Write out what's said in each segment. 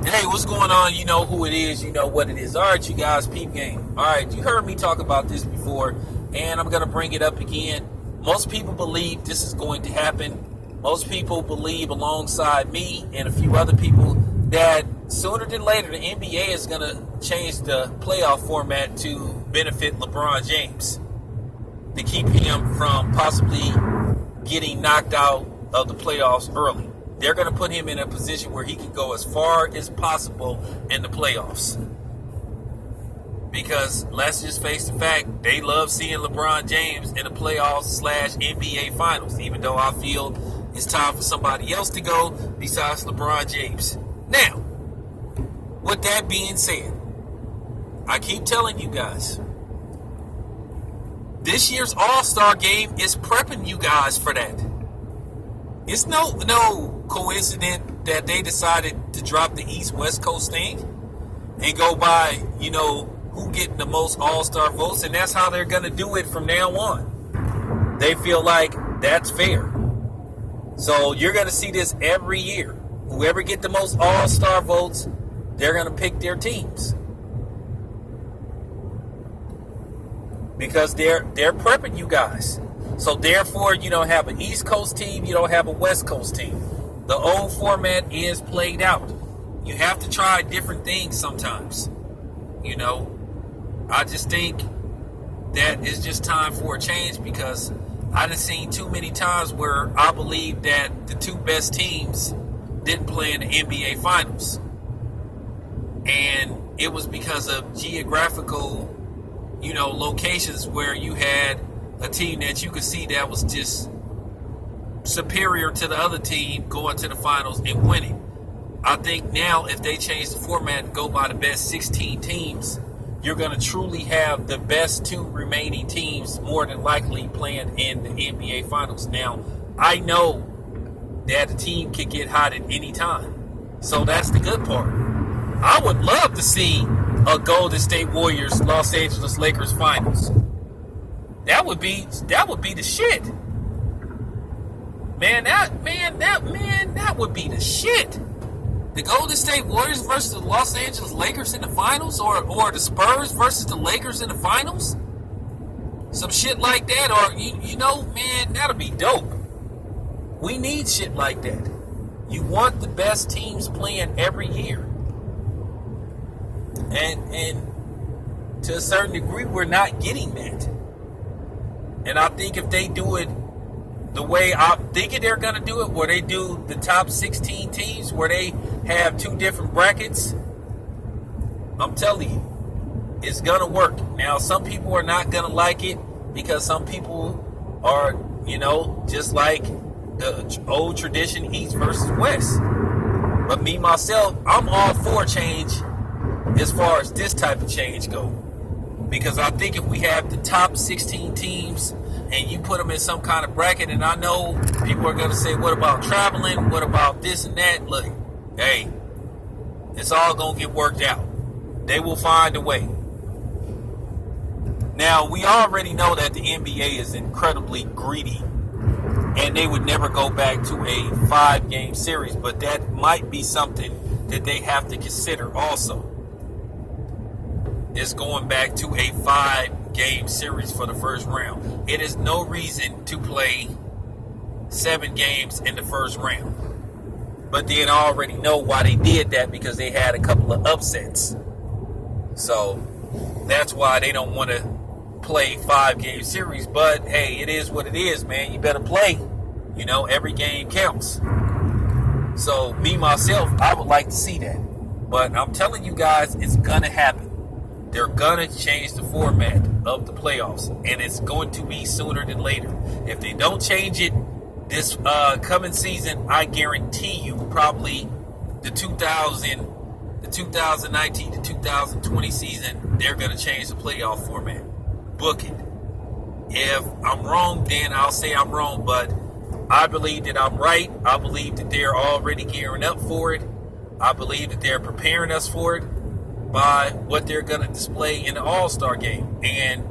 Hey, what's going on? You know who it is, you know what it is. Alright, you guys, peep game. Alright, you heard me talk about this before, and I'm going to bring it up again. Most people believe this is going to happen. Most people believe, alongside me and a few other people, that sooner than later the NBA is going to change the playoff format to benefit LeBron James, to keep him from possibly getting knocked out of the playoffs early. They're going to put him in a position where he can go as far as possible in the playoffs. Because let's just face the fact, they love seeing LeBron James in the playoffs / NBA Finals, even though I feel it's time for somebody else to go besides LeBron James. Now, with that being said, I keep telling you guys, this year's All-Star game is prepping you guys for that. It's no coincidence that they decided to drop the East-West Coast thing and go by, who getting the most All-Star votes, and that's how they're going to do it from now on. They feel like that's fair. So you're going to see this every year. Whoever get the most All-Star votes, they're going to pick their teams. Because they're prepping you guys. So therefore, you don't have an East Coast team, you don't have a West Coast team. The old format is played out. You have to try different things sometimes. I just think that it's just time for a change, because I've seen too many times where I believe that the two best teams didn't play in the NBA Finals. And it was because of geographical, locations where you had a team that you could see that was just superior to the other team going to the finals and winning. I think now if they change the format and go by the best 16 teams, you're going to truly have the best two remaining teams more than likely playing in the NBA Finals. Now, I know that the team can get hot at any time, so that's the good part. I would love to see a Golden State Warriors Los Angeles Lakers Finals. That would be the shit. That would be the shit. The Golden State Warriors versus the Los Angeles Lakers in the finals, or the Spurs versus the Lakers in the finals. Some shit like that, or that'll be dope. We need shit like that. You want the best teams playing every year. And to a certain degree, we're not getting that. And I think if they do it the way I'm thinking they're going to do it, where they do the top 16 teams, where they have two different brackets, I'm telling you, it's going to work. Now, some people are not going to like it, because some people are, just like the old tradition, East versus West. But me, myself, I'm all for change as far as this type of change goes. Because I think if we have the top 16 teams and you put them in some kind of bracket, and I know people are going to say, what about traveling? What about this and that? Look, hey, it's all going to get worked out. They will find a way. Now, we already know that the NBA is incredibly greedy, and they would never go back to a 5-game series, but that might be something that they have to consider also. Is going back to a 5-game series for the first round. It is no reason to play 7 games in the first round. But they already know why they did that, because they had a couple of upsets. So that's why they don't want to play 5-game series. But hey, it is what it is, man. You better play. Every game counts. So me, myself, I would like to see that. But I'm telling you guys, it's going to happen. They're going to change the format of the playoffs, and it's going to be sooner than later. If they don't change it this coming season, I guarantee you probably the 2019 to 2020 season, they're going to change the playoff format. Book it. If I'm wrong, then I'll say I'm wrong, but I believe that I'm right. I believe that they're already gearing up for it. I believe that they're preparing us for it by what they're going to display in the All-Star game. And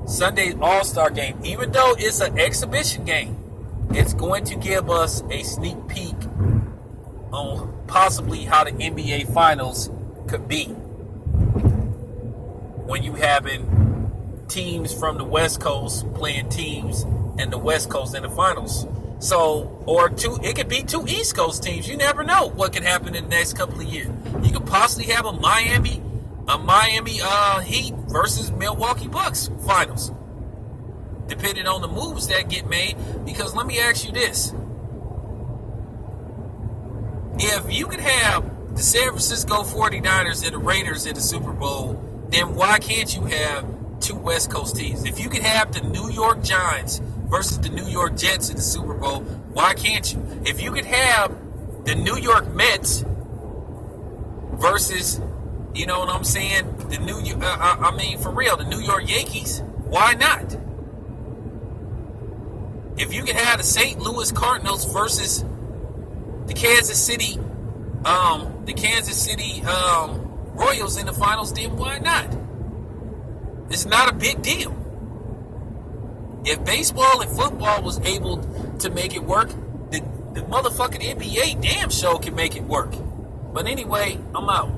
Sunday's All-Star game, even though it's an exhibition game, it's going to give us a sneak peek on possibly how the NBA Finals could be when you having teams from the West Coast playing teams and the West Coast in the finals. So, it could be two East Coast teams. You never know what could happen in the next couple of years. You could possibly have a Miami Heat versus Milwaukee Bucks finals, depending on the moves that get made. Because let me ask you this: if you could have the San Francisco 49ers and the Raiders in the Super Bowl, then why can't you have two West Coast teams? If you could have the New York Giants versus the New York Jets in the Super Bowl, why can't you? If you could have the New York Mets versus, you know what I'm saying, the for real, the New York Yankees, why not? If you could have the St. Louis Cardinals versus the Kansas City Royals in the finals, then why not? It's not a big deal. If baseball and football was able to make it work, the motherfucking NBA damn show can make it work. But anyway, I'm out.